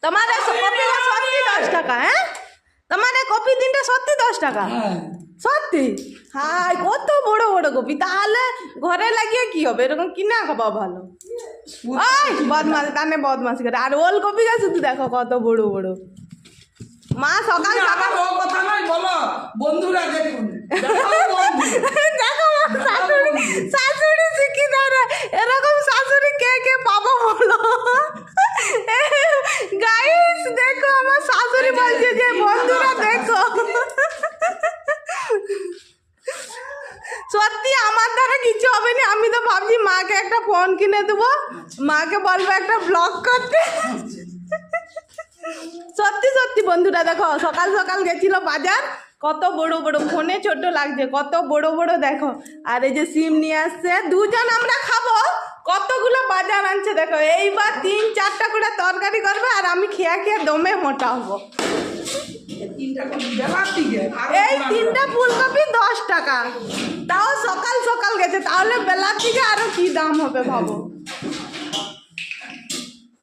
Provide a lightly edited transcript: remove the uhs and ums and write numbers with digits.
তোমার এই কপিটা সত্যি 10 টাকা? হ্যাঁ, তোমার এই কপি তিনটে সত্যি 10 টাকা? সত্যি? হাই, কত বড় বড় কপি! তাহলে ঘরে লাগিয়ে কি হবে, এরকম কিনা খাবা ভালো। ওই বদমাস, তানে বদমাসি করে। আর ওল কপি গাছ শুধু দেখো কত বড় বড়। মা সকাল সকাল কথা নয় বলো, বন্ধুরা দেখুন দেখো শাশুড়ি শিখি ধরে, এরকম শাশুড়ি কে কে পাবো বলো? গাইস দেখো আমার শাশুড়ি বলছে যে বন্ধুরা দেখো। সত্যি আমার দ্বারা কিছু হবে না। আমি তো ভাবছি মাকে একটা ফোন কিনে দেবো, মাকে বলবো একটা ব্লগ করতে। সত্যি সত্যি বন্ধুরা দেখো, সকাল সকাল গেছিল বাজার, কত বড় বড়, ফোনে ছোট লাগছে, কত বড় বড় দেখো। আর এই যে সিম নিয়ে আসছে, দুজন আমরা খাবো, কতগুলো বাজার আনছে দেখো। এইবার 3-4টা করে তরকারি করবে, আর আমি খেয়ে খেয়ে দমে মোটা হবো। এই 3টা ফুলকপি 10 টাকা, তাও সকাল সকাল গেছে, তাহলে বেলার দিকে আরো কি দাম হবে ভাবো।